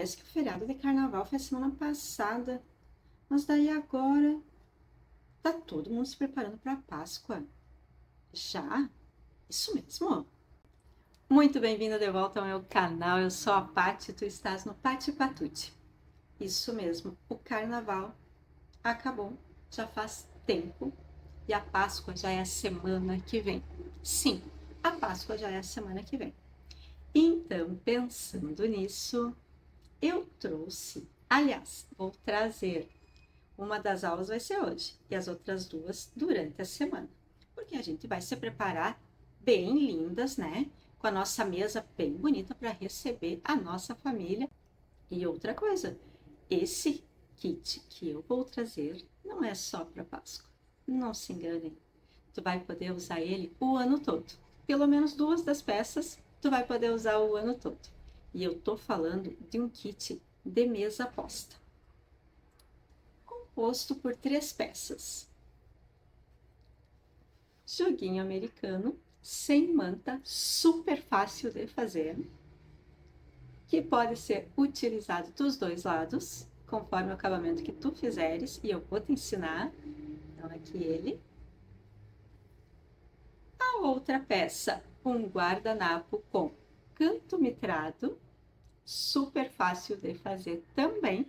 parece que o feriado de carnaval foi semana passada, mas daí agora tá todo mundo se preparando para a Páscoa. Já? Isso mesmo? Muito bem-vinda de volta ao meu canal. Eu sou a Paty, tu estás no Paty Patute. Isso mesmo, o carnaval acabou, já faz tempo e a Páscoa já é a semana que vem. Sim, a Páscoa já é a semana que vem. Então, pensando nisso, eu trouxe, aliás, vou trazer, uma das aulas vai ser hoje e as outras duas durante a semana, porque a gente vai se preparar bem lindas, né? Com a nossa mesa bem bonita para receber a nossa família. E outra coisa, esse kit que eu vou trazer não é só para Páscoa. Não se enganem, tu vai poder usar ele o ano todo. Pelo menos duas das peças tu vai poder usar o ano todo. E eu tô falando de um kit de mesa posta, composto por 3 peças. Joguinho americano, sem manta, super fácil de fazer, que pode ser utilizado dos dois lados, conforme o acabamento que tu fizeres, e eu vou te ensinar. Então, aqui ele. A outra peça, um guardanapo com canto mitrado, super fácil de fazer também.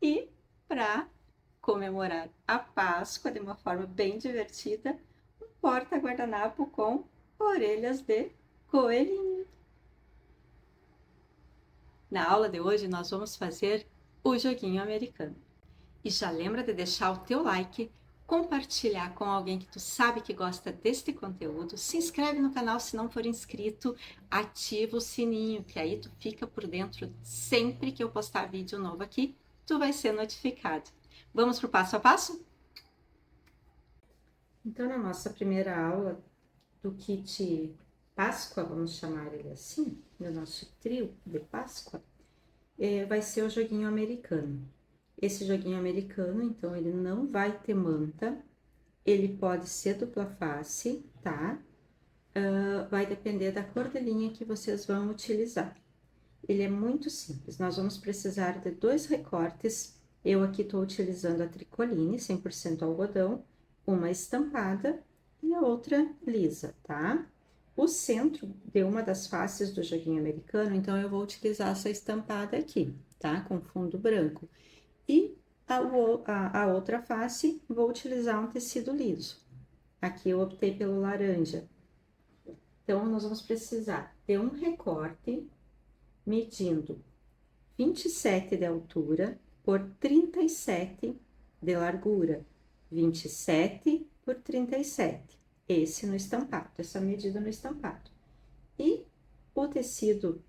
E para comemorar a Páscoa de uma forma bem divertida, um porta-guardanapo com orelhas de coelhinho. Na aula de hoje nós vamos fazer o joguinho americano. E já lembra de deixar o teu like, compartilhar com alguém que tu sabe que gosta deste conteúdo, se inscreve no canal se não for inscrito, ativa o sininho, que aí tu fica por dentro sempre que eu postar vídeo novo aqui, tu vai ser notificado. Vamos pro passo a passo? Então, na nossa primeira aula do kit Páscoa, vamos chamar ele assim, do nosso trio de Páscoa, vai ser o joguinho americano. Esse joguinho americano, então, ele não vai ter manta, ele pode ser dupla face, tá? Vai depender da cor da linha que vocês vão utilizar. Ele é muito simples, nós vamos precisar de 2 recortes. Eu aqui estou utilizando a tricoline, 100% algodão, uma estampada e a outra lisa, tá? O centro de uma das faces do joguinho americano, então eu vou utilizar essa estampada aqui, tá? Com fundo branco. E a outra face, vou utilizar um tecido liso. Aqui eu optei pelo laranja. Então, nós vamos precisar de um recorte medindo 27 de altura por 37 de largura. 27 por 37. Esse no estampado, essa medida no estampado. E o tecido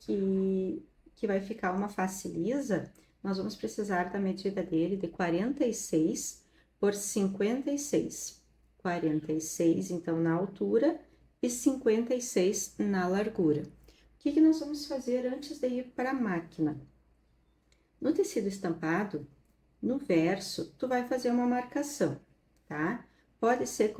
que vai ficar uma face lisa, nós vamos precisar da medida dele de 46 por 56. 46, então, na altura e 56 na largura. O que nós vamos fazer antes de ir para a máquina? No tecido estampado, no verso, tu vai fazer uma marcação, tá? Pode ser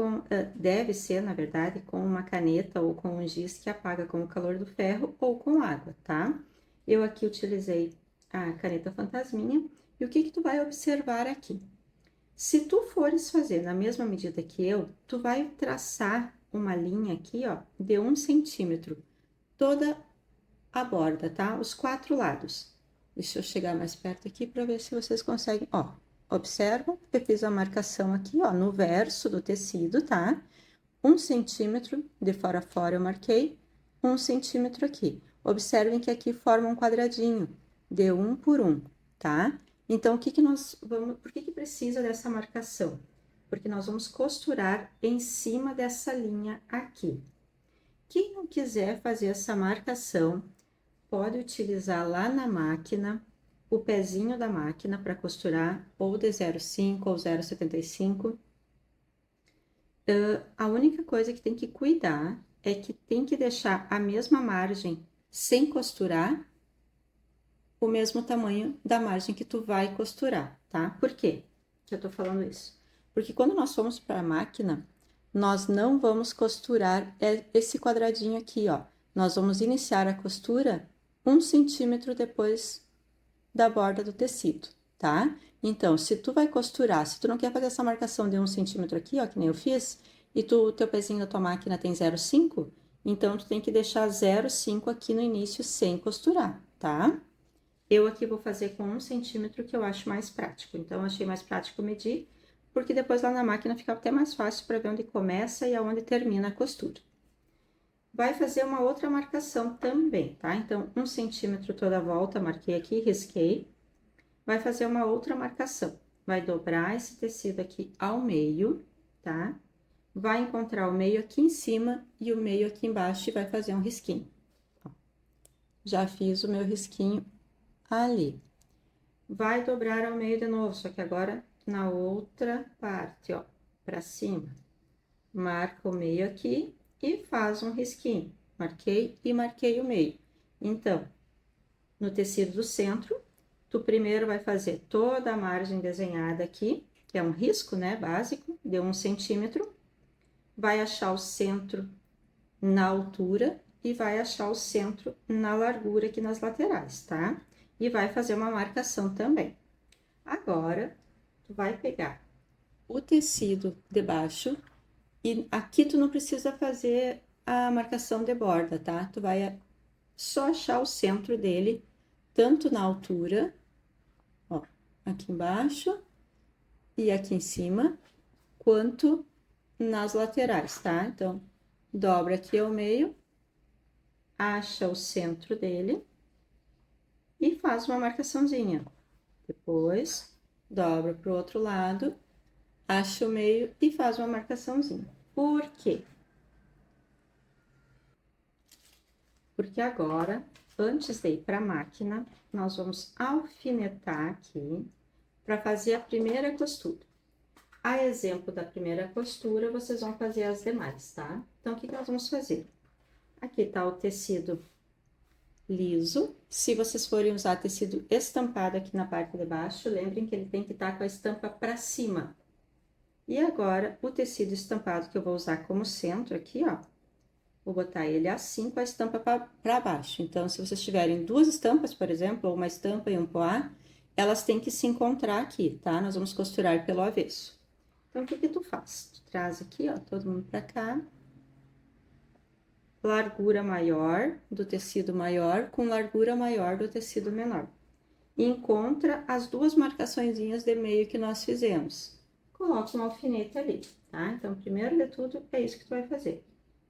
deve ser, na verdade, com uma caneta ou com um giz que apaga com o calor do ferro ou com água, tá? Eu aqui utilizei a caneta fantasminha. E o que tu vai observar aqui? Se tu fores fazer na mesma medida que eu, tu vai traçar uma linha aqui, ó, de 1 centímetro, toda a borda, tá? Os 4 lados. Deixa eu chegar mais perto aqui para ver se vocês conseguem, ó. Observam, eu fiz a marcação aqui, ó, no verso do tecido, tá? 1 centímetro de fora a fora eu marquei, 1 centímetro aqui. Observem que aqui forma um quadradinho de 1 por 1, tá? Então, por que precisa dessa marcação? Porque nós vamos costurar em cima dessa linha aqui. Quem não quiser fazer essa marcação, pode utilizar lá na máquina o pezinho da máquina para costurar, ou de 0,5 ou 0,75. A única coisa que tem que cuidar é que tem que deixar a mesma margem sem costurar, o mesmo tamanho da margem que tu vai costurar, tá? Por quê que eu tô falando isso? Porque quando nós formos para a máquina, nós não vamos costurar esse quadradinho aqui, ó. Nós vamos iniciar a costura 1 centímetro depois da borda do tecido, tá? Então, se tu vai costurar, se tu não quer fazer essa marcação de 1 centímetro aqui, ó, que nem eu fiz, e o teu pezinho da tua máquina tem 0,5, então tu tem que deixar 0,5 aqui no início sem costurar, tá? Eu aqui vou fazer com 1 centímetro, que eu acho mais prático. Então, achei mais prático medir, porque depois lá na máquina fica até mais fácil para ver onde começa e aonde termina a costura. Vai fazer uma outra marcação também, tá? Então, 1 centímetro toda a volta, marquei aqui, risquei. Vai fazer uma outra marcação. Vai dobrar esse tecido aqui ao meio, tá? Vai encontrar o meio aqui em cima e o meio aqui embaixo e vai fazer um risquinho. Ó, já fiz o meu risquinho ali. Vai dobrar ao meio de novo, só que agora na outra parte, ó, pra cima. Marca o meio aqui e faz um risquinho. Marquei e marquei o meio. Então, no tecido do centro, tu primeiro vai fazer toda a margem desenhada aqui, que é um risco, né, básico, de 1 centímetro. Vai achar o centro na altura e vai achar o centro na largura aqui nas laterais, tá? E vai fazer uma marcação também. Agora, tu vai pegar o tecido de baixo e aqui tu não precisa fazer a marcação de borda, tá? Tu vai só achar o centro dele, tanto na altura, ó, aqui embaixo e aqui em cima, quanto nas laterais, tá? Então, dobra aqui ao meio, acha o centro dele e faz uma marcaçãozinha. Depois, dobra pro outro lado, acha o meio e faz uma marcaçãozinha. Por quê? Porque agora, antes de ir para a máquina, nós vamos alfinetar aqui para fazer a primeira costura. A exemplo da primeira costura, vocês vão fazer as demais, tá? Então, o que nós vamos fazer? Aqui tá o tecido liso. Se vocês forem usar tecido estampado aqui na parte de baixo, lembrem que ele tem que estar com a estampa para cima. E agora, o tecido estampado que eu vou usar como centro aqui, ó, vou botar ele assim com a estampa para baixo. Então, se vocês tiverem duas estampas, por exemplo, ou uma estampa e um poá, elas têm que se encontrar aqui, tá? Nós vamos costurar pelo avesso. Então, o que que tu faz? Tu traz aqui, ó, todo mundo pra cá. Largura maior do tecido maior com largura maior do tecido menor. E encontra as duas marcaçõezinhas de meio que nós fizemos. Coloca um alfinete ali, tá? Então, primeiro de tudo, é isso que tu vai fazer.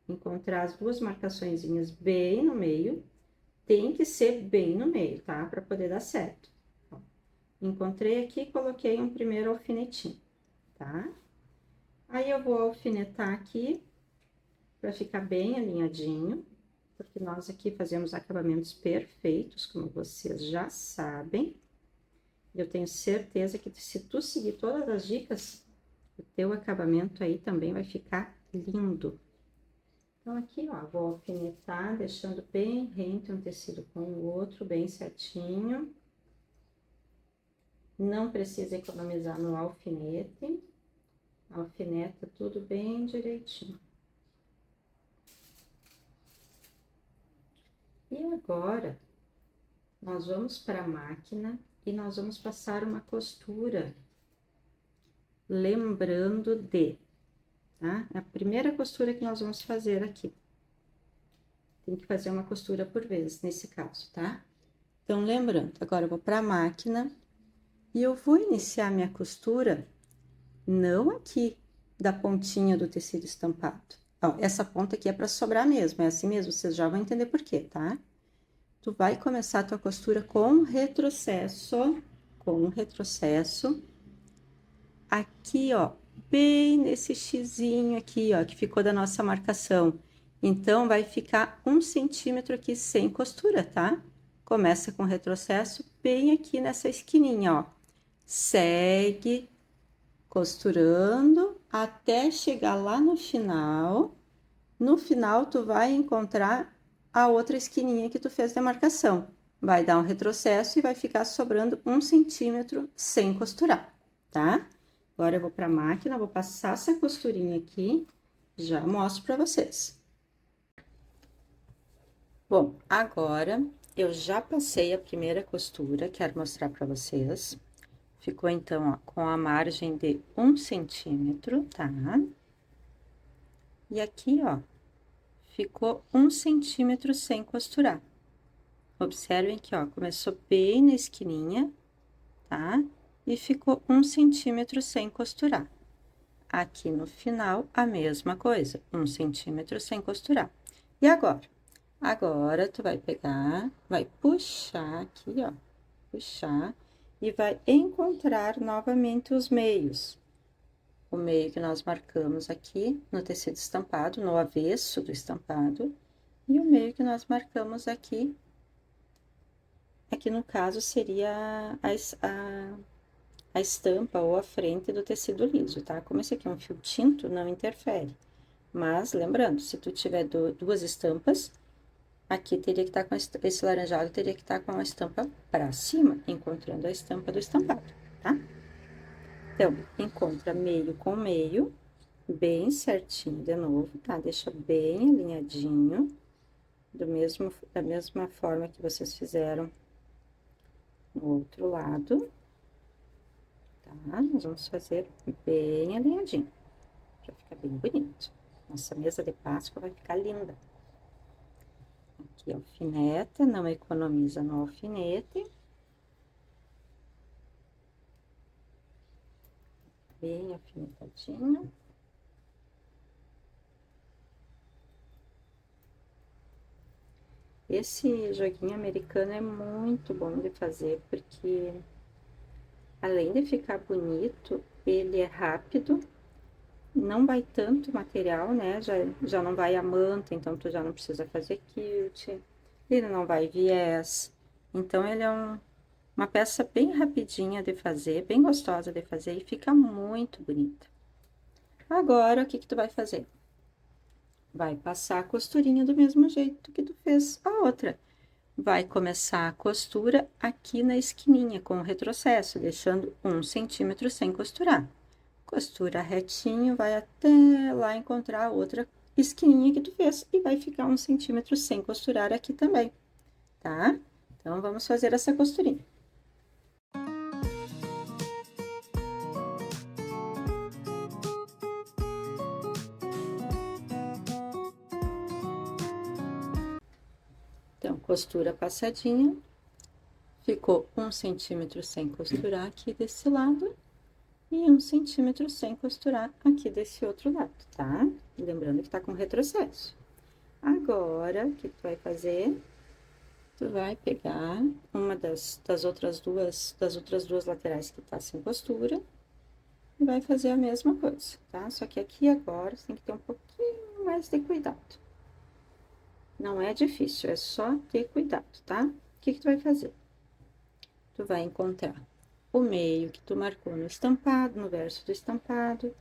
Encontrar as duas marcaçõezinhas bem no meio. Tem que ser bem no meio, tá? Para poder dar certo. Ó, encontrei aqui, coloquei um primeiro alfinetinho, tá? Aí, eu vou alfinetar aqui, para ficar bem alinhadinho, porque nós aqui fazemos acabamentos perfeitos, como vocês já sabem. Eu tenho certeza que se tu seguir todas as dicas, o teu acabamento aí também vai ficar lindo. Então, aqui, ó, vou alfinetar, deixando bem rente um tecido com o outro, bem certinho. Não precisa economizar no alfinete. Alfineta tudo bem direitinho. E agora, nós vamos para a máquina e nós vamos passar uma costura. Lembrando de, tá? É a primeira costura que nós vamos fazer aqui. Tem que fazer uma costura por vez, nesse caso, tá? Então, lembrando, agora eu vou para a máquina e eu vou iniciar minha costura, não aqui da pontinha do tecido estampado. Ó, essa ponta aqui é para sobrar mesmo, é assim mesmo, vocês já vão entender por quê, tá? Tu vai começar a tua costura com retrocesso, aqui, ó, bem nesse xizinho aqui, ó, que ficou da nossa marcação. Então, vai ficar 1 centímetro aqui sem costura, tá? Começa com retrocesso bem aqui nessa esquininha, ó. Segue costurando até chegar lá no final. No final, tu vai encontrar a outra esquininha que tu fez de marcação. Vai dar um retrocesso e vai ficar sobrando 1 centímetro sem costurar, tá? Agora, eu vou para a máquina, vou passar essa costurinha aqui, já mostro para vocês. Bom, agora eu já passei a primeira costura, quero mostrar para vocês. Ficou, então, ó, com a margem de 1 centímetro, tá? E aqui, ó, ficou 1 centímetro sem costurar. Observem que, ó, começou bem na esquininha, tá? E ficou 1 centímetro sem costurar. Aqui no final, a mesma coisa, 1 centímetro sem costurar. E agora? Agora, tu vai pegar, vai puxar aqui, ó, puxar, e vai encontrar novamente os meios. O meio que nós marcamos aqui no tecido estampado, no avesso do estampado, e o meio que nós marcamos aqui, aqui no caso seria a estampa ou a frente do tecido liso, tá? Como esse aqui é um fio tinto, não interfere. Mas, lembrando, se tu tiver duas estampas, aqui teria que estar com esse laranjado, teria que estar com a estampa para cima, encontrando a estampa do estampado, tá? Então, encontra meio com meio, bem certinho de novo, tá? Deixa bem alinhadinho, da mesma forma que vocês fizeram no outro lado, tá? Nós vamos fazer bem alinhadinho, pra ficar bem bonito. Nossa mesa de Páscoa vai ficar linda. Aqui, alfineta, não economiza no alfinete. Bem alfinetadinho. Esse joguinho americano é muito bom de fazer, porque além de ficar bonito, ele é rápido, não vai tanto material, né? Já não vai a manta, então tu já não precisa fazer quilt, ele não vai viés. Então, ele é uma peça bem rapidinha de fazer, bem gostosa de fazer e fica muito bonita. Agora, o que que tu vai fazer? Vai passar a costurinha do mesmo jeito que tu fez a outra. Vai começar a costura aqui na esquininha, com o retrocesso, deixando 1 centímetro sem costurar. Costura retinho, vai até lá encontrar a outra esquininha que tu fez e vai ficar 1 centímetro sem costurar aqui também, tá? Então, vamos fazer essa costurinha. Então, costura passadinha, ficou 1 centímetro sem costurar aqui desse lado e 1 centímetro sem costurar aqui desse outro lado, tá? Lembrando que tá com retrocesso. Agora, o que tu vai fazer? Tu vai pegar uma das outras duas laterais que tá sem costura e vai fazer a mesma coisa, tá? Só que aqui agora você tem que ter um pouquinho mais de cuidado. Não é difícil, é só ter cuidado, tá? O que que tu vai fazer? Tu vai encontrar o meio que tu marcou no estampado, no verso do estampado,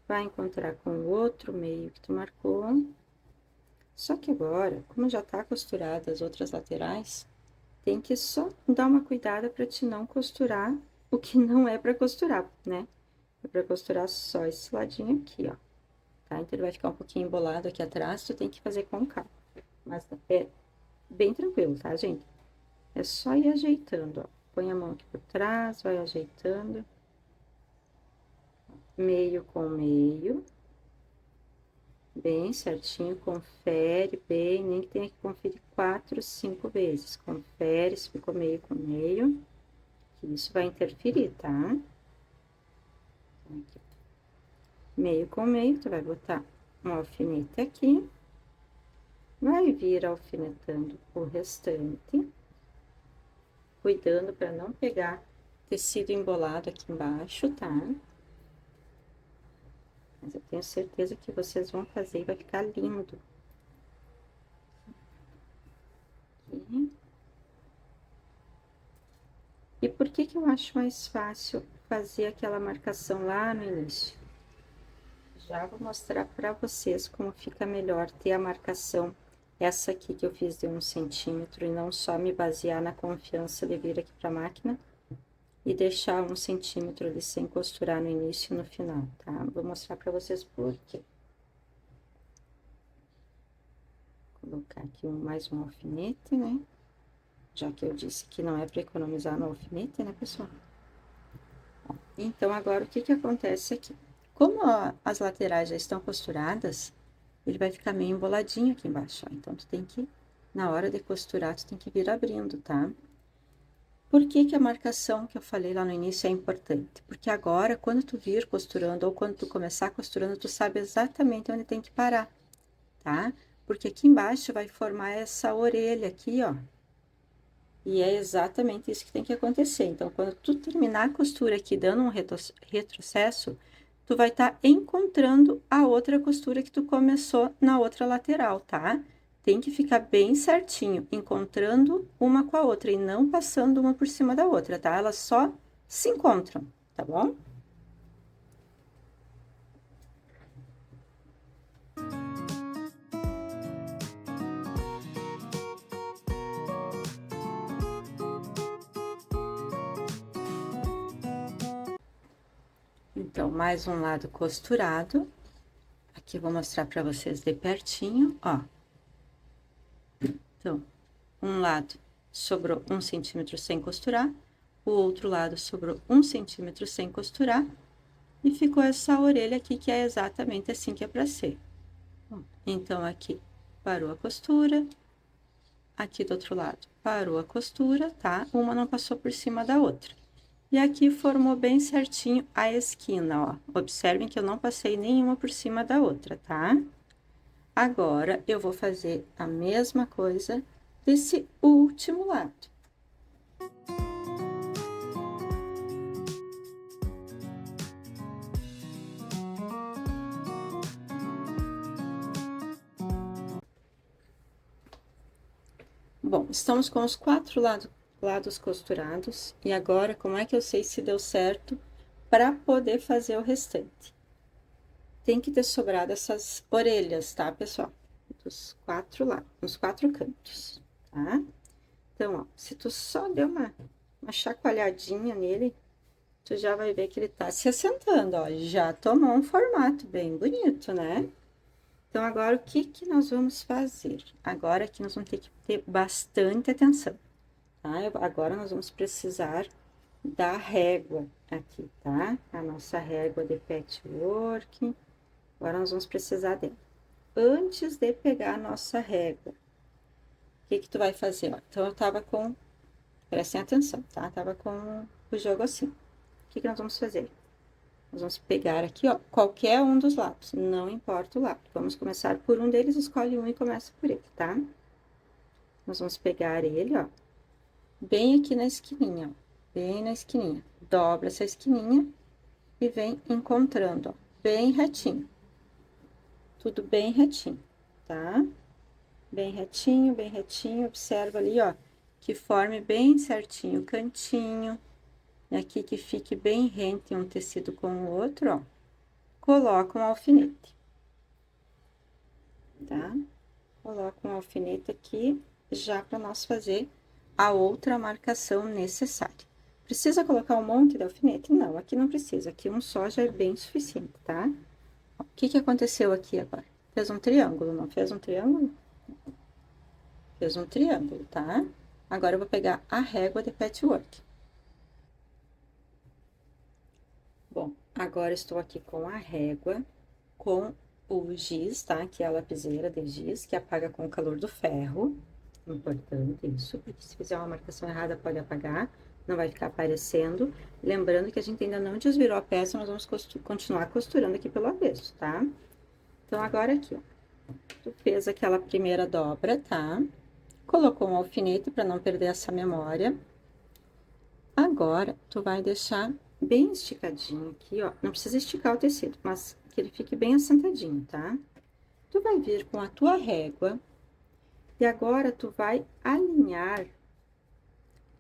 vai encontrar com o outro meio que tu marcou. Só que agora, como já tá costurada as outras laterais, tem que só dar uma cuidada para te não costurar o que não é para costurar, né? É para costurar só esse ladinho aqui, ó. Tá? Então, ele vai ficar um pouquinho embolado aqui atrás, tu tem que fazer com calma. Mas é bem tranquilo, tá, gente? É só ir ajeitando, ó. Põe a mão aqui por trás, vai ajeitando. Meio com meio. Bem certinho, confere bem, nem que tenha que conferir 4, 5 vezes. Confere se ficou meio com meio, que isso vai interferir, tá? Aqui. Meio com meio, tu vai botar um alfinete aqui. Vai vir alfinetando o restante, cuidando para não pegar tecido embolado aqui embaixo, tá? Mas eu tenho certeza que vocês vão fazer e vai ficar lindo. Aqui. E por que que eu acho mais fácil fazer aquela marcação lá no início? Já vou mostrar para vocês como fica melhor ter a marcação essa aqui que eu fiz de 1 centímetro e não só me basear na confiança de vir aqui para a máquina e deixar 1 centímetro ali sem costurar no início e no final, tá? Vou mostrar para vocês por quê. Vou colocar aqui mais um alfinete, né? já que eu disse que não é para economizar no alfinete, né, pessoal? Então, agora, o que que acontece aqui? Como as laterais já estão costuradas, ele vai ficar meio emboladinho aqui embaixo, ó. Então, tu tem que, na hora de costurar, tu tem que vir abrindo, tá? Por que que a marcação que eu falei lá no início é importante? Porque agora, quando tu vir costurando ou quando tu começar costurando, tu sabe exatamente onde tem que parar, tá? Porque aqui embaixo vai formar essa orelha aqui, ó. E é exatamente isso que tem que acontecer. Então, quando tu terminar a costura aqui, dando um retrocesso, tu vai estar encontrando a outra costura que tu começou na outra lateral, tá? Tem que ficar bem certinho, encontrando uma com a outra e não passando uma por cima da outra, tá? Elas só se encontram, tá bom? Então, mais um lado costurado. Aqui eu vou mostrar pra vocês de pertinho, ó. Então, um lado sobrou 1 centímetro sem costurar, o outro lado sobrou 1 centímetro sem costurar, e ficou essa orelha aqui, que é exatamente assim que é pra ser. Então, aqui parou a costura, aqui do outro lado parou a costura, tá? Uma não passou por cima da outra. E aqui formou bem certinho a esquina, ó. Observem que eu não passei nenhuma por cima da outra, tá? Agora, eu vou fazer a mesma coisa desse último lado. Bom, estamos com os 4 lados costurados. E agora, como é que eu sei se deu certo para poder fazer o restante? Tem que ter sobrado essas orelhas, tá, pessoal? Dos 4 lados, nos 4 cantos, tá? Então, ó, se tu só deu uma chacoalhadinha nele, tu já vai ver que ele tá se assentando, ó. Já tomou um formato bem bonito, né? Então, agora, o que que nós vamos fazer? Agora aqui nós vamos ter que ter bastante atenção, tá? Agora, nós vamos precisar da régua aqui, tá? A nossa régua de patchwork. Agora, nós vamos precisar dela. Antes de pegar a nossa régua, o que que tu vai fazer, ó? Então, eu tava com... Prestem atenção, tá? Tava com o jogo assim. O que que nós vamos fazer? Nós vamos pegar aqui, ó, qualquer um dos lados, não importa o lado. Vamos começar por um deles, escolhe um e começa por ele, tá? Nós vamos pegar ele, ó, bem aqui na esquininha, ó, bem na esquininha. Dobra essa esquininha e vem encontrando, ó, bem retinho. Tudo bem retinho, tá? Bem retinho, observa ali, ó, que forme bem certinho o cantinho. E aqui que fique bem rente um tecido com o outro, ó. Coloca um alfinete, tá? Coloca um alfinete aqui, já para nós fazer a outra marcação necessária. Precisa colocar um monte de alfinete? Não, aqui não precisa, aqui um só já é bem suficiente, tá? O que que aconteceu aqui agora? Fez um triângulo, não fez um triângulo? Fez um triângulo, tá? Agora, eu vou pegar a régua de patchwork. Bom, agora estou aqui com a régua, com o giz, tá? Que é a lapiseira de giz, que apaga com o calor do ferro. Importante isso, porque se fizer uma marcação errada, pode apagar, não vai ficar aparecendo. Lembrando que a gente ainda não desvirou a peça, nós vamos continuar costurando aqui pelo avesso, tá? Então, agora aqui, ó. Tu fez aquela primeira dobra, tá? Colocou um alfinete para não perder essa memória. Agora, tu vai deixar bem esticadinho aqui, ó. Não precisa esticar o tecido, mas que ele fique bem assentadinho, tá? Tu vai vir com a tua régua e agora tu vai alinhar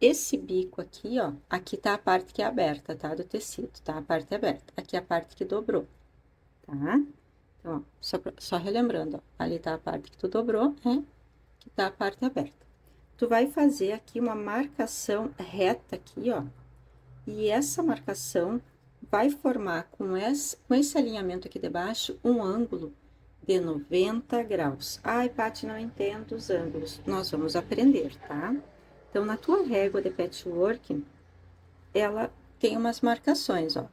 esse bico aqui, ó. Aqui tá a parte que é aberta, tá? Do tecido, tá? A parte aberta. Aqui é a parte que dobrou, tá? Então, ó, só relembrando, ó. Ali tá a parte que tu dobrou, né? Aqui tá a parte aberta. Tu vai fazer aqui uma marcação reta aqui, ó. E essa marcação vai formar com esse alinhamento aqui de baixo um ângulo de 90 graus. Ai, Paty, não entendo os ângulos. Nós vamos aprender, tá? Então, na tua régua de patchwork, ela tem umas marcações, ó.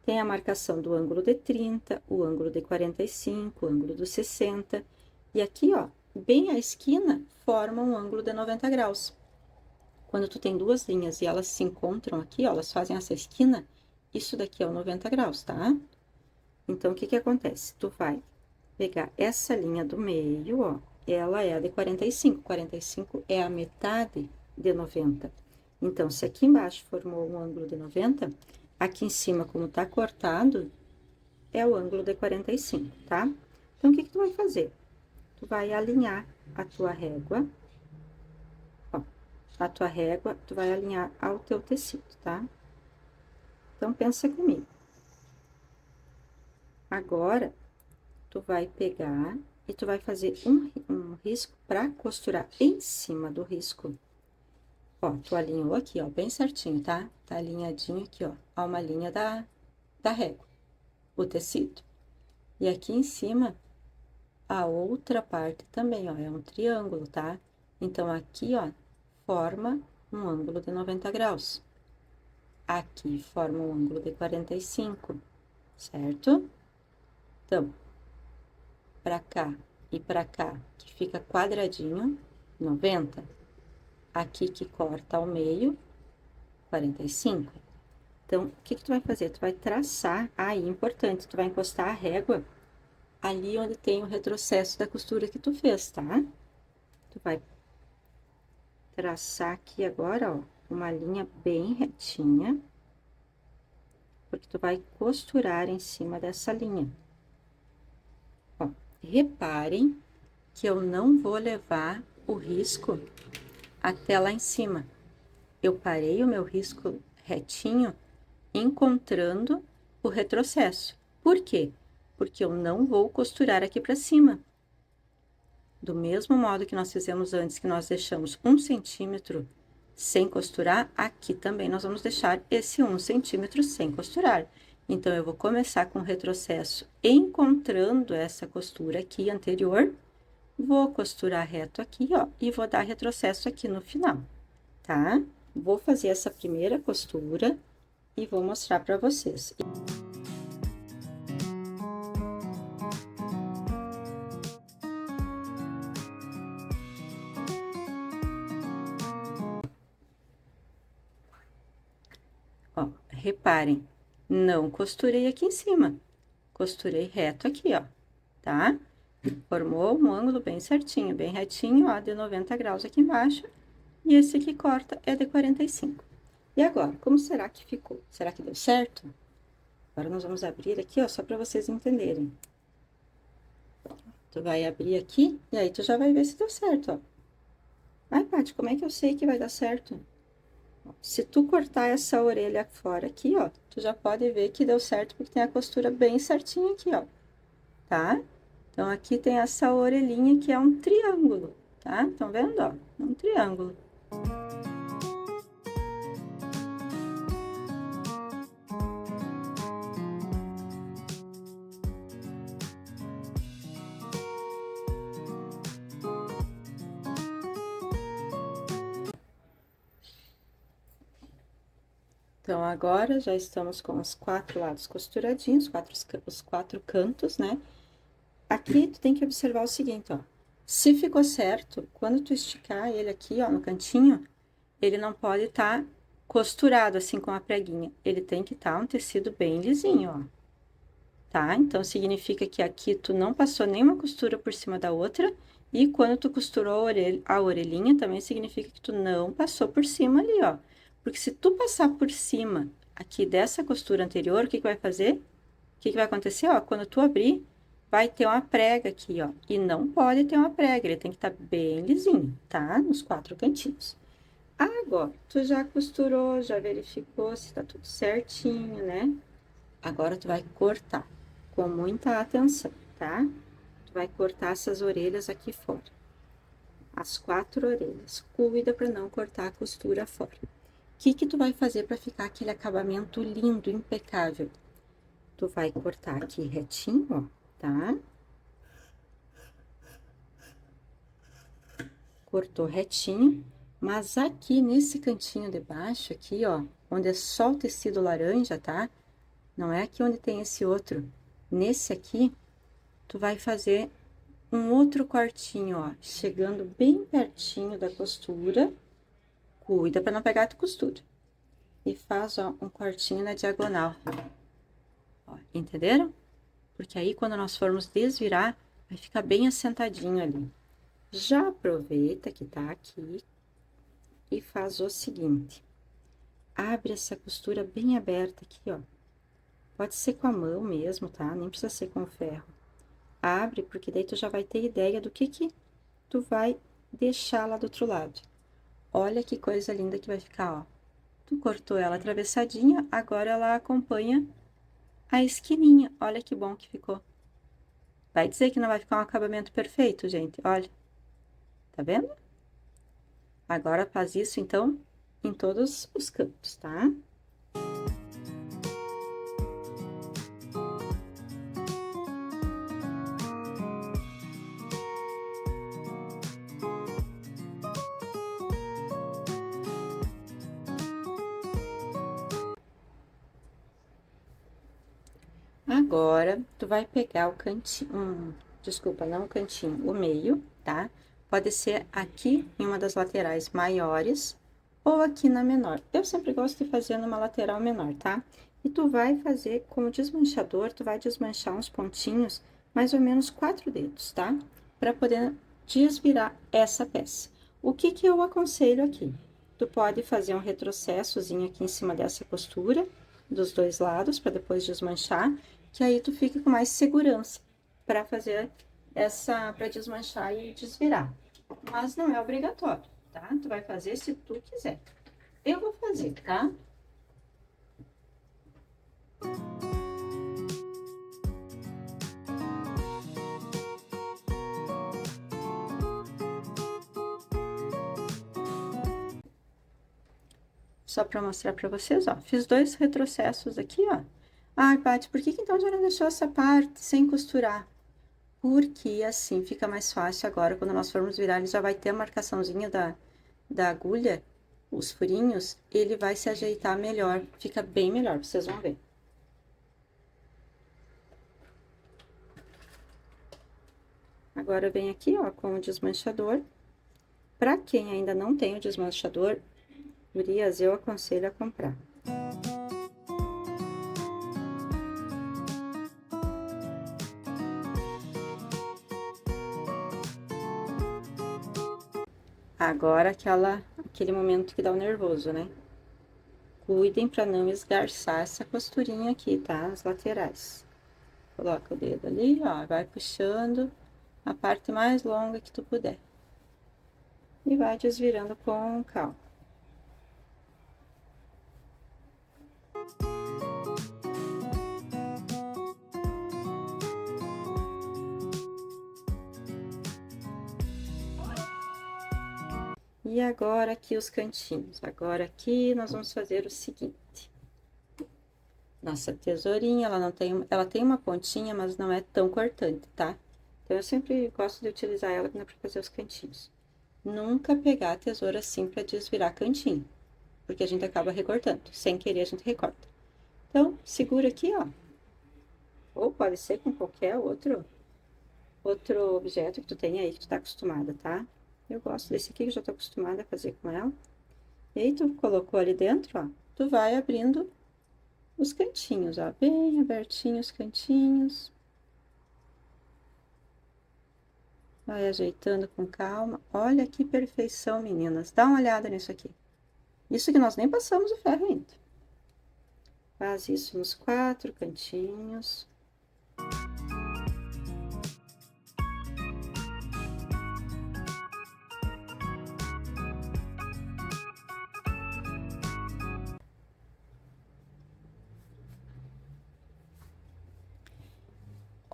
Tem a marcação do ângulo de 30, o ângulo de 45, o ângulo do 60. E aqui, ó, bem a esquina, forma um ângulo de 90 graus. Quando tu tem duas linhas e elas se encontram aqui, ó, elas fazem essa esquina, isso daqui é o 90 graus, tá? Então, o que que acontece? Tu vai pegar essa linha do meio, ó, ela é a de 45. 45 é a metade de 90. Então, se aqui embaixo formou um ângulo de 90, aqui em cima, como tá cortado, é o ângulo de 45, tá? Então, o que que tu vai fazer? Tu vai alinhar a tua régua, ó, a tua régua, tu vai alinhar ao teu tecido, tá? Então, pensa comigo. Agora, tu vai pegar e tu vai fazer um risco pra costurar em cima do risco. Ó, tu alinhou aqui, ó, bem certinho, tá? Tá alinhadinho aqui, ó, a uma linha da régua, o tecido. E aqui em cima, a outra parte também, ó, é um triângulo, tá? Então, aqui, ó, forma um ângulo de 90 graus. Aqui forma um ângulo de 45, certo? Então, pra cá e pra cá, que fica quadradinho, 90. Aqui que corta ao meio, 45. Então, o que que tu vai fazer? Tu vai traçar, aí, importante, tu vai encostar a régua ali onde tem o retrocesso da costura que tu fez, tá? Tu vai traçar aqui agora, ó, uma linha bem retinha, porque tu vai costurar em cima dessa linha. Ó, reparem que eu não vou levar o risco até lá em cima. Eu parei o meu risco retinho, encontrando o retrocesso. Por quê? Porque eu não vou costurar aqui para cima. Do mesmo modo que nós fizemos antes, que nós deixamos 1 centímetro sem costurar, aqui também nós vamos deixar esse 1 centímetro sem costurar. Então, eu vou começar com o retrocesso encontrando essa costura aqui anterior, vou costurar reto aqui, ó, e vou dar retrocesso aqui no final, tá? Vou fazer essa primeira costura e vou mostrar para vocês. Ó, reparem, não costurei aqui em cima, costurei reto aqui, ó, tá? Formou um ângulo bem certinho, bem retinho, ó, de 90 graus aqui embaixo, e esse que corta é de 45. E agora, como será que ficou? Será que deu certo? Agora, nós vamos abrir aqui, ó, só para vocês entenderem. Tu vai abrir aqui, e aí tu já vai ver se deu certo, ó. Ai, Paty, como é que eu sei que vai dar certo? Se tu cortar essa orelha fora aqui, ó, tu já pode ver que deu certo, porque tem a costura bem certinha aqui, ó, tá? Então, aqui tem essa orelhinha que é um triângulo, tá? Estão vendo, ó? Um triângulo. Então, agora, já estamos com os 4 lados costuradinhos, os 4 cantos, né? Aqui, tu tem que observar o seguinte, ó. Se ficou certo, quando tu esticar ele aqui, ó, no cantinho, ele não pode estar costurado assim com a preguinha. Ele tem que estar um tecido bem lisinho, ó. Tá? Então, significa que aqui tu não passou nenhuma costura por cima da outra. E quando tu costurou a orelhinha, também significa que tu não passou por cima ali, ó. Porque se tu passar por cima aqui dessa costura anterior, o que que vai fazer? O que que vai acontecer, ó? Quando tu abrir, vai ter uma prega aqui, ó. E não pode ter uma prega, ele tem que estar bem lisinho, tá? Nos 4 cantinhos. Agora, tu já costurou, já verificou se tá tudo certinho, né? Agora, tu vai cortar com muita atenção, tá? Tu vai cortar essas orelhas aqui fora. As 4 orelhas. Cuida para não cortar a costura fora. O que que tu vai fazer para ficar aquele acabamento lindo, impecável? Tu vai cortar aqui retinho, ó, tá? Cortou retinho. Mas aqui, nesse cantinho de baixo, aqui, ó, onde é só o tecido laranja, tá? Não é aqui onde tem esse outro. Nesse aqui, tu vai fazer um outro cortinho, ó, chegando bem pertinho da costura. Cuida para não pegar a costura. E faz, ó, um cortinho na diagonal. Ó, entenderam? Porque aí, quando nós formos desvirar, vai ficar bem assentadinho ali. Já aproveita que tá aqui e faz o seguinte. Abre essa costura bem aberta aqui, ó. Pode ser com a mão mesmo, tá? Nem precisa ser com o ferro. Abre, porque daí tu já vai ter ideia do que tu vai deixar lá do outro lado. Olha que coisa linda que vai ficar, ó. Tu cortou ela atravessadinha, agora ela acompanha a esquininha. Olha que bom que ficou. Vai dizer que não vai ficar um acabamento perfeito, gente. Olha. Tá vendo? Agora faz isso, então, em todos os cantos, tá? Agora, tu vai pegar o cantinho, desculpa, não o cantinho, o meio, tá? Pode ser aqui em uma das laterais maiores ou aqui na menor. Eu sempre gosto de fazer numa lateral menor, tá? E tu vai fazer com o desmanchador, tu vai desmanchar uns pontinhos, mais ou menos 4 dedos, tá? Pra poder desvirar essa peça. O que que eu aconselho aqui? Tu pode fazer um retrocessozinho aqui em cima dessa costura, dos dois lados, para depois desmanchar, que aí tu fica com mais segurança para fazer para desmanchar e desvirar. Mas não é obrigatório, tá? Tu vai fazer se tu quiser. Eu vou fazer, tá? Só para mostrar para vocês, ó. Fiz 2 retrocessos aqui, ó. Ai, Paty, por que então já não deixou essa parte sem costurar? Porque assim fica mais fácil agora, quando nós formos virar, ele já vai ter a marcaçãozinha da agulha, os furinhos, ele vai se ajeitar melhor, fica bem melhor, vocês vão ver. Agora, vem aqui, ó, com o desmanchador. Pra quem ainda não tem o desmanchador, gurias, eu aconselho a comprar. Agora, aquele momento que dá o nervoso, né? Cuidem pra não esgarçar essa costurinha aqui, tá? As laterais. Coloca o dedo ali, ó, vai puxando a parte mais longa que tu puder. E vai desvirando com calma. E agora aqui os cantinhos. Agora aqui nós vamos fazer o seguinte. Nossa tesourinha, ela tem uma pontinha, mas não é tão cortante, tá? Então, eu sempre gosto de utilizar ela para fazer os cantinhos. Nunca pegar a tesoura assim para desvirar cantinho, porque a gente acaba recortando. Sem querer, a gente recorta. Então, segura aqui, ó. Ou pode ser com qualquer outro objeto que tu tenha aí, que tu tá acostumada, tá? Eu gosto desse aqui, que eu já tô acostumada a fazer com ela. E aí, tu colocou ali dentro, ó, tu vai abrindo os cantinhos, ó, bem abertinhos os cantinhos. Vai ajeitando com calma. Olha que perfeição, meninas. Dá uma olhada nisso aqui. Isso que nós nem passamos o ferro ainda. Faz isso nos 4 cantinhos.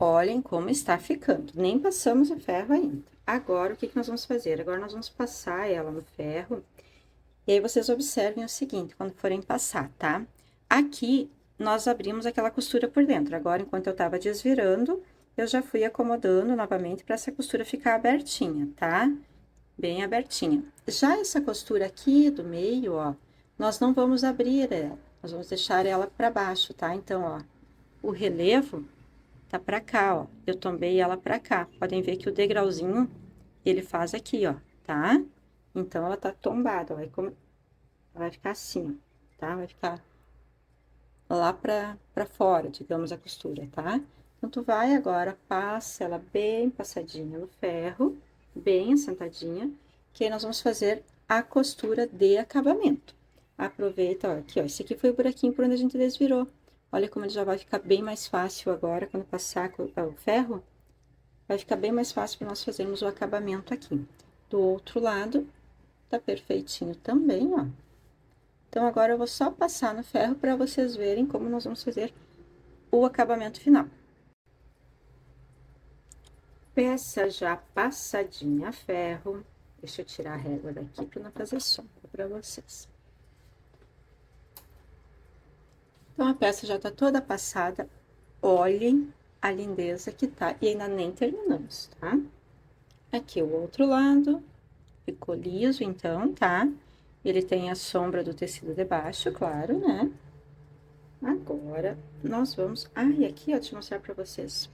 Olhem como está ficando. Nem passamos o ferro ainda. Agora, o que nós vamos fazer? Agora, nós vamos passar ela no ferro. E aí, vocês observem o seguinte, quando forem passar, tá? Aqui, nós abrimos aquela costura por dentro. Agora, enquanto eu tava desvirando, eu já fui acomodando novamente para essa costura ficar abertinha, tá? bem abertinha. Já essa costura aqui do meio, ó, nós não vamos abrir ela, nós vamos deixar ela para baixo, tá? Então, ó, o relevo tá pra cá, ó, eu tombei ela pra cá. Podem ver que o degrauzinho, ele faz aqui, ó, tá? Então, ela tá tombada, ó, vai ficar assim, ó, tá? Vai ficar lá pra fora, digamos, a costura, tá? Então, tu vai agora, passa ela bem passadinha no ferro, bem assentadinha, que aí nós vamos fazer a costura de acabamento. Aproveita, ó, aqui, ó, esse aqui foi o buraquinho por onde a gente desvirou. Olha como ele já vai ficar bem mais fácil agora, quando passar o ferro, vai ficar bem mais fácil para nós fazermos o acabamento aqui. Do outro lado, tá perfeitinho também, ó. Então, agora eu vou só passar no ferro para vocês verem como nós vamos fazer o acabamento final. Peça já passadinha a ferro. Deixa eu tirar a régua daqui para não fazer sombra para vocês. Então, a peça já tá toda passada. Olhem a lindeza que tá. E ainda nem terminamos, tá? Aqui o outro lado. Ficou liso, então, tá? Ele tem a sombra do tecido de baixo, claro, né? Agora, nós vamos... Ah, e aqui, ó, deixa eu mostrar pra vocês.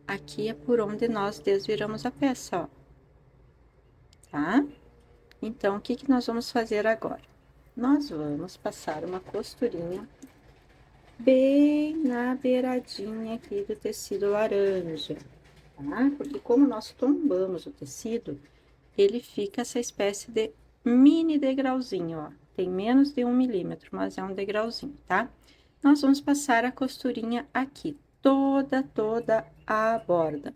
Aqui é por onde nós desviramos a peça, ó. Tá? Então, o que que nós vamos fazer agora? Nós vamos passar uma costurinha bem na beiradinha aqui do tecido laranja, tá? Porque como nós tombamos o tecido, ele fica essa espécie de mini degrauzinho, ó. Tem menos de 1 milímetro, mas é um degrauzinho, tá? Nós vamos passar a costurinha aqui, toda a borda.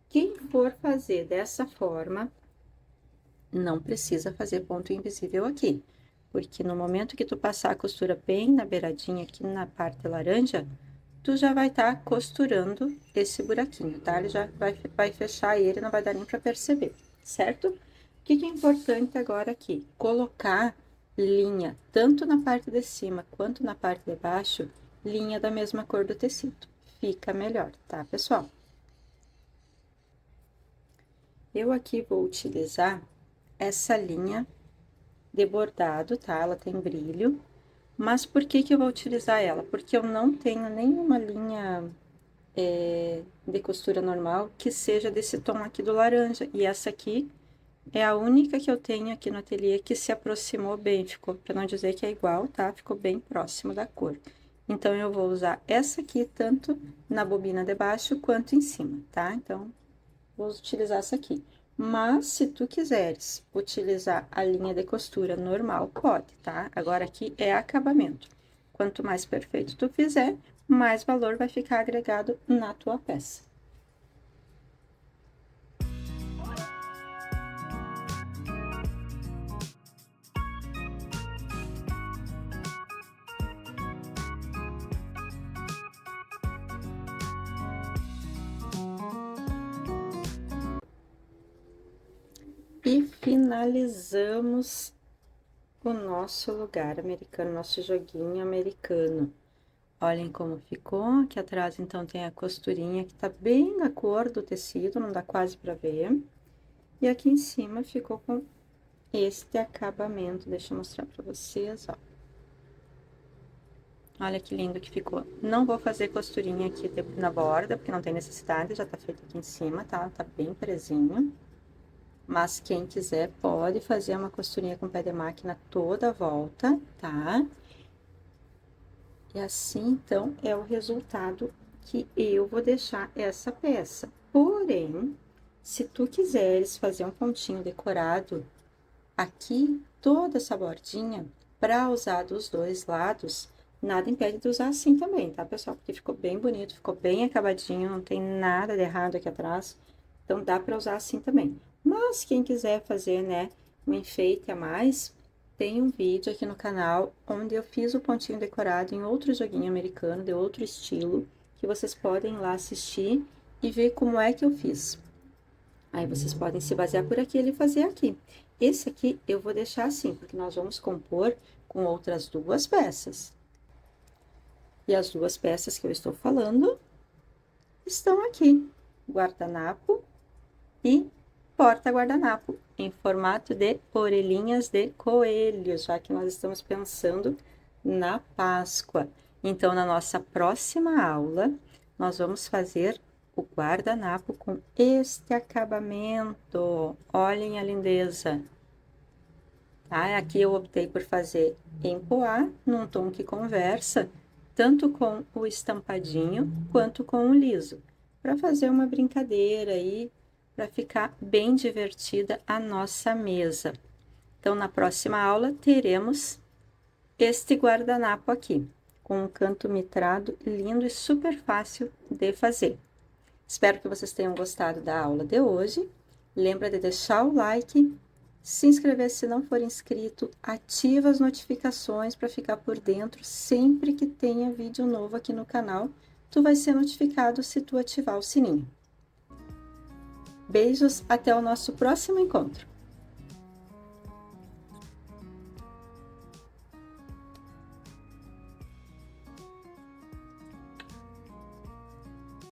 Quem for fazer dessa forma, não precisa fazer ponto invisível aqui, porque no momento que tu passar a costura bem na beiradinha, aqui na parte laranja, tu já vai estar costurando esse buraquinho, tá? Ele já vai fechar ele, não vai dar nem pra perceber, certo? O que é importante agora aqui? Colocar linha, tanto na parte de cima quanto na parte de baixo, linha da mesma cor do tecido. Fica melhor, tá, pessoal? Eu aqui vou utilizar essa linha de bordado, tá? Ela tem brilho. Mas por que que eu vou utilizar ela? Porque eu não tenho nenhuma linha de costura normal que seja desse tom aqui do laranja. E essa aqui é a única que eu tenho aqui no ateliê que se aproximou bem. Ficou, para não dizer que é igual, tá? Ficou bem próximo da cor. Então, eu vou usar essa aqui tanto na bobina de baixo quanto em cima, tá? Então, vou utilizar essa aqui. Mas, se tu quiseres utilizar a linha de costura normal, pode, tá? Agora, aqui é acabamento. Quanto mais perfeito tu fizer, mais valor vai ficar agregado na tua peça. E finalizamos o nosso lugar americano, nosso joguinho americano. Olhem como ficou. Aqui atrás, então, tem a costurinha que tá bem na cor do tecido, não dá quase pra ver. E aqui em cima ficou com este acabamento. Deixa eu mostrar pra vocês, ó. Olha que lindo que ficou. Não vou fazer costurinha aqui na borda, porque não tem necessidade, já tá feito aqui em cima, tá? Tá bem presinho. Mas quem quiser pode fazer uma costurinha com pé de máquina toda a volta, tá? E assim, então, é o resultado que eu vou deixar essa peça. Porém, se tu quiseres fazer um pontinho decorado aqui, toda essa bordinha, para usar dos dois lados, nada impede de usar assim também, tá, pessoal? Porque ficou bem bonito, ficou bem acabadinho, não tem nada de errado aqui atrás. Então, dá para usar assim também. Mas, quem quiser fazer, né, um enfeite a mais, tem um vídeo aqui no canal, onde eu fiz o pontinho decorado em outro joguinho americano, de outro estilo, que vocês podem ir lá assistir e ver como é que eu fiz. Aí, vocês podem se basear por aquilo e fazer aqui. Esse aqui eu vou deixar assim, porque nós vamos compor com outras duas peças. E as duas peças que eu estou falando estão aqui, guardanapo e porta-guardanapo em formato de orelhinhas de coelho, já que nós estamos pensando na Páscoa. Então, na nossa próxima aula, nós vamos fazer o guardanapo com este acabamento. Olhem a lindeza. Tá? Aqui eu optei por fazer em poá, num tom que conversa, tanto com o estampadinho quanto com o liso, para fazer uma brincadeira aí, para ficar bem divertida a nossa mesa. Então, na próxima aula, teremos este guardanapo aqui, com um canto mitrado lindo e super fácil de fazer. Espero que vocês tenham gostado da aula de hoje. Lembra de deixar o like, se inscrever se não for inscrito, ativa as notificações para ficar por dentro sempre que tenha vídeo novo aqui no canal. Tu vai ser notificado se tu ativar o sininho. Beijos, até o nosso próximo encontro!